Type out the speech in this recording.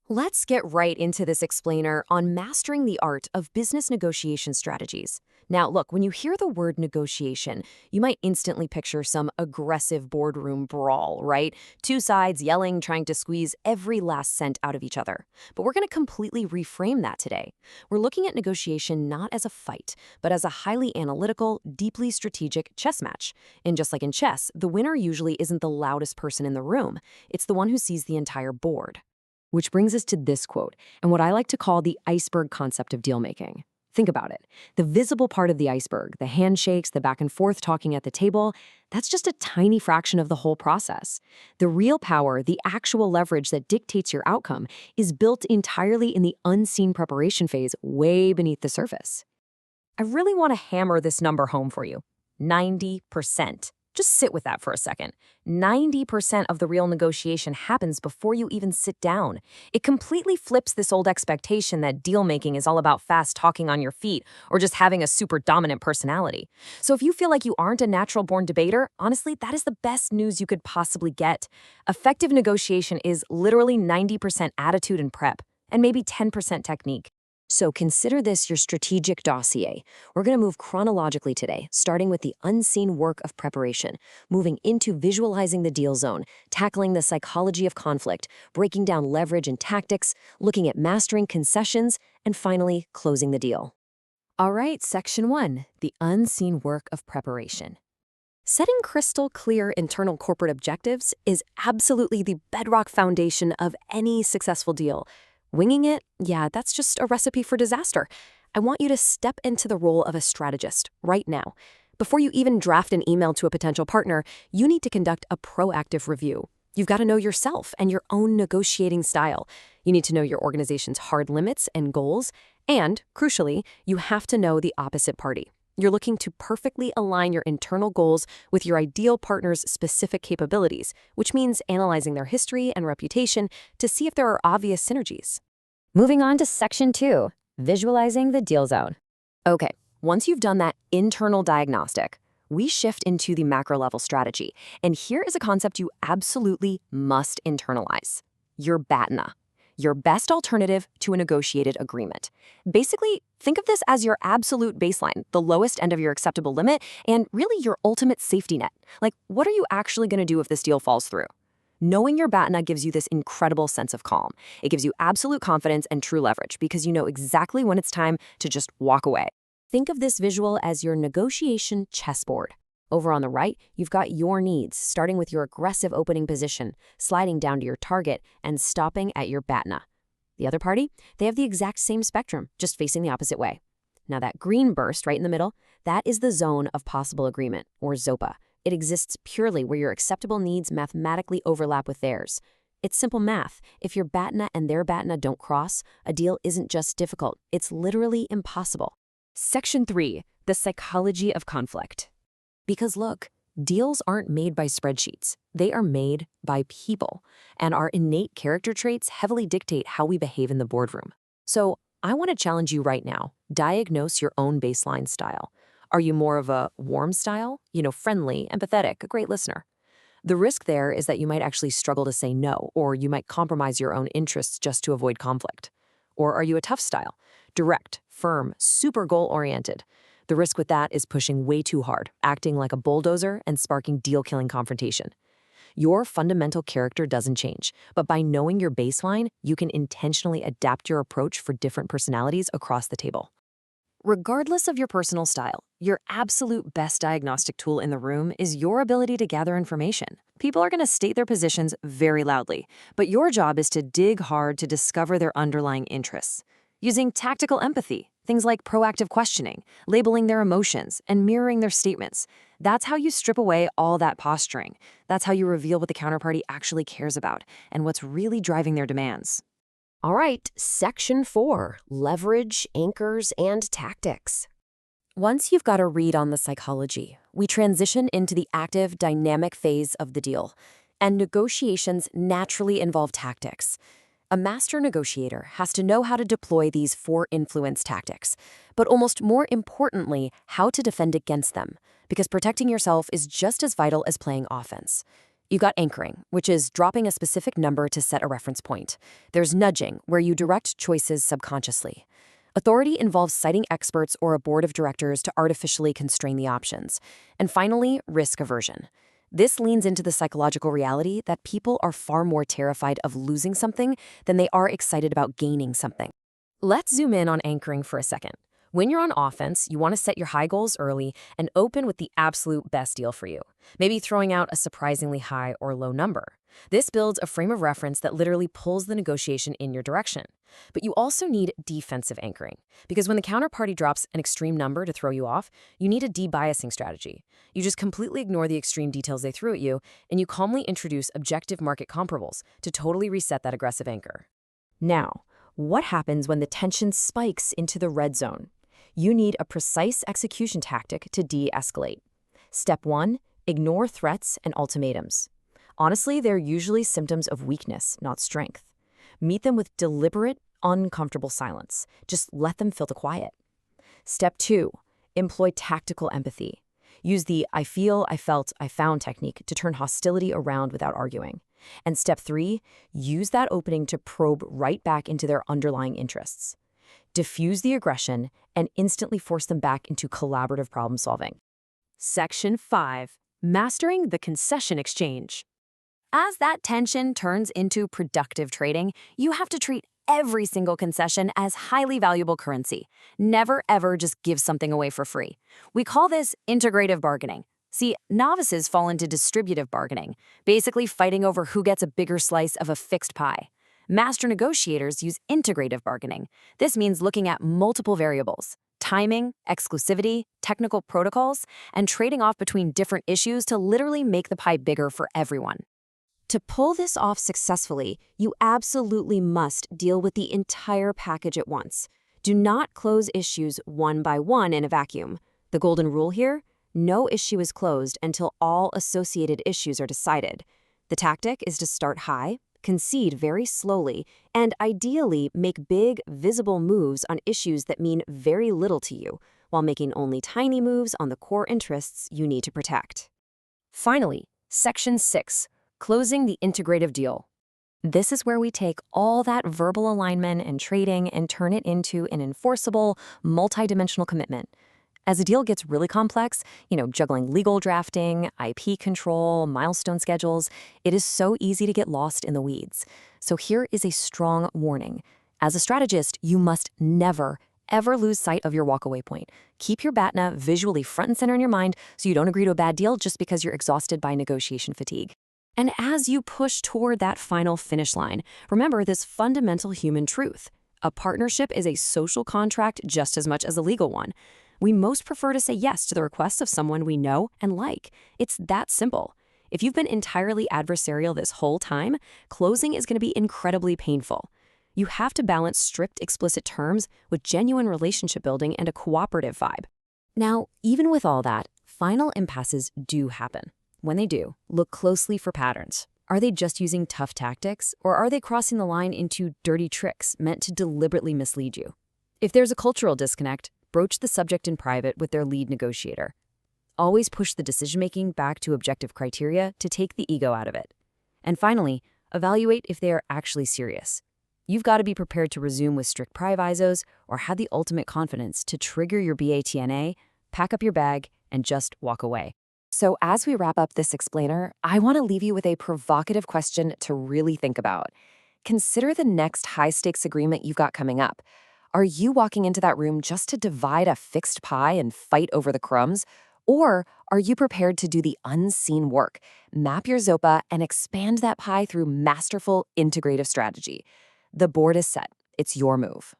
Let's get right into this explainer on mastering the art of business negotiation strategies. Now, look, when you hear the word negotiation, you might instantly picture some aggressive boardroom brawl, right? Two sides yelling, trying to squeeze every last cent out of each other. But we're going to completely reframe that today. We're looking at negotiation not as a fight, but as a highly analytical, deeply strategic chess match. And just like in chess, the winner usually isn't the loudest person in the room. It's the one who sees the entire board. Which brings us to this quote, and what I like to call the iceberg concept of deal-making. Think about it. The visible part of the iceberg, the handshakes, the back and forth talking at the table, that's just a tiny fraction of the whole process. The real power, the actual leverage that dictates your outcome, is built entirely in the unseen preparation phase way beneath the surface. I really want to hammer this number home for you. 90%. Just sit with that for a second. 90% of the real negotiation happens before you even sit down. It completely flips this old expectation that deal-making is all about fast talking on your feet or just having a super dominant personality. So if you feel like you aren't a natural-born debater, honestly, that is the best news you could possibly get. Effective negotiation is literally 90% attitude and prep, and maybe 10% technique. So consider this your strategic dossier. We're going to move chronologically today, starting with the unseen work of preparation, moving into visualizing the deal zone, tackling the psychology of conflict, breaking down leverage and tactics, looking at mastering concessions, and finally closing the deal. All right, Section 1, the unseen work of preparation. Setting crystal clear internal corporate objectives is absolutely the bedrock foundation of any successful deal. Winging it? Yeah, that's just a recipe for disaster. I want you to step into the role of a strategist right now. Before you even draft an email to a potential partner, you need to conduct a proactive review. You've got to know yourself and your own negotiating style. You need to know your organization's hard limits and goals. And, crucially, you have to know the opposite party. You're looking to perfectly align your internal goals with your ideal partner's specific capabilities, which means analyzing their history and reputation to see if there are obvious synergies. Moving on to Section 2, visualizing the deal zone. Okay, once you've done that internal diagnostic, we shift into the macro-level strategy. And here is a concept you absolutely must internalize: your BATNA. Your best alternative to a negotiated agreement. Basically, think of this as your absolute baseline, the lowest end of your acceptable limit, and really your ultimate safety net. Like, what are you actually going to do if this deal falls through? Knowing your BATNA gives you this incredible sense of calm. It gives you absolute confidence and true leverage because you know exactly when it's time to just walk away. Think of this visual as your negotiation chessboard. Over on the right, you've got your needs, starting with your aggressive opening position, sliding down to your target, and stopping at your BATNA. The other party, they have the exact same spectrum, just facing the opposite way. Now that green burst right in the middle, that is the zone of possible agreement, or ZOPA. It exists purely where your acceptable needs mathematically overlap with theirs. It's simple math. If your BATNA and their BATNA don't cross, a deal isn't just difficult, it's literally impossible. Section 3, the psychology of conflict. Because look, deals aren't made by spreadsheets. They are made by people. And our innate character traits heavily dictate how we behave in the boardroom. So I want to challenge you right now. Diagnose your own baseline style. Are you more of a warm style? Friendly, empathetic, a great listener. The risk there is that you might actually struggle to say no, or you might compromise your own interests just to avoid conflict. Or are you a tough style? Direct, firm, super goal-oriented. The risk with that is pushing way too hard, acting like a bulldozer, and sparking deal-killing confrontation. Your fundamental character doesn't change, but by knowing your baseline, you can intentionally adapt your approach for different personalities across the table. Regardless of your personal style, your absolute best diagnostic tool in the room is your ability to gather information. People are going to state their positions very loudly, but your job is to dig hard to discover their underlying interests. Using tactical empathy, things like proactive questioning, labeling their emotions, and mirroring their statements. That's how you strip away all that posturing. That's how you reveal what the counterparty actually cares about and what's really driving their demands. All right, Section 4, leverage, anchors, and tactics. Once you've got a read on the psychology, we transition into the active, dynamic phase of the deal. And negotiations naturally involve tactics. A master negotiator has to know how to deploy these 4 influence tactics, but almost more importantly, how to defend against them, because protecting yourself is just as vital as playing offense. You got anchoring, which is dropping a specific number to set a reference point. There's nudging, where you direct choices subconsciously. Authority involves citing experts or a board of directors to artificially constrain the options. And finally, risk aversion. This leans into the psychological reality that people are far more terrified of losing something than they are excited about gaining something. Let's zoom in on anchoring for a second. When you're on offense, you want to set your high goals early and open with the absolute best deal for you, maybe throwing out a surprisingly high or low number. This builds a frame of reference that literally pulls the negotiation in your direction. But you also need defensive anchoring, because when the counterparty drops an extreme number to throw you off, you need a debiasing strategy. You just completely ignore the extreme details they threw at you, and you calmly introduce objective market comparables to totally reset that aggressive anchor. Now, what happens when the tension spikes into the red zone? You need a precise execution tactic to de-escalate. Step 1, ignore threats and ultimatums. Honestly, they're usually symptoms of weakness, not strength. Meet them with deliberate, uncomfortable silence. Just let them fill the quiet. Step 2, employ tactical empathy. Use the I feel, I felt, I found technique to turn hostility around without arguing. And step 3, use that opening to probe right back into their underlying interests. Diffuse the aggression and instantly force them back into collaborative problem solving. Section 5, mastering the concession exchange. As that tension turns into productive trading, you have to treat every single concession as highly valuable currency. Never, ever just give something away for free. We call this integrative bargaining. See, novices fall into distributive bargaining, basically fighting over who gets a bigger slice of a fixed pie. Master negotiators use integrative bargaining. This means looking at multiple variables: timing, exclusivity, technical protocols, and trading off between different issues to literally make the pie bigger for everyone. To pull this off successfully, you absolutely must deal with the entire package at once. Do not close issues one by one in a vacuum. The golden rule here: no issue is closed until all associated issues are decided. The tactic is to start high, concede very slowly, and ideally make big, visible moves on issues that mean very little to you, while making only tiny moves on the core interests you need to protect. Finally, Section 6, closing the integrative deal. This is where we take all that verbal alignment and trading and turn it into an enforceable, multidimensional commitment. As a deal gets really complex, juggling legal drafting, IP control, milestone schedules, it is so easy to get lost in the weeds. So here is a strong warning. As a strategist, you must never, ever lose sight of your walkaway point. Keep your BATNA visually front and center in your mind so you don't agree to a bad deal just because you're exhausted by negotiation fatigue. And as you push toward that final finish line, remember this fundamental human truth. A partnership is a social contract just as much as a legal one. We most prefer to say yes to the requests of someone we know and like. It's that simple. If you've been entirely adversarial this whole time, closing is going to be incredibly painful. You have to balance strict, explicit terms with genuine relationship building and a cooperative vibe. Now, even with all that, final impasses do happen. When they do, look closely for patterns. Are they just using tough tactics, or are they crossing the line into dirty tricks meant to deliberately mislead you? If there's a cultural disconnect, broach the subject in private with their lead negotiator. Always push the decision-making back to objective criteria to take the ego out of it. And finally, evaluate if they are actually serious. You've got to be prepared to resume with strict provisos or have the ultimate confidence to trigger your BATNA, pack up your bag, and just walk away. So as we wrap up this explainer, I want to leave you with a provocative question to really think about. Consider the next high-stakes agreement you've got coming up. Are you walking into that room just to divide a fixed pie and fight over the crumbs? Or are you prepared to do the unseen work, map your ZOPA, and expand that pie through masterful integrative strategy? The board is set. It's your move.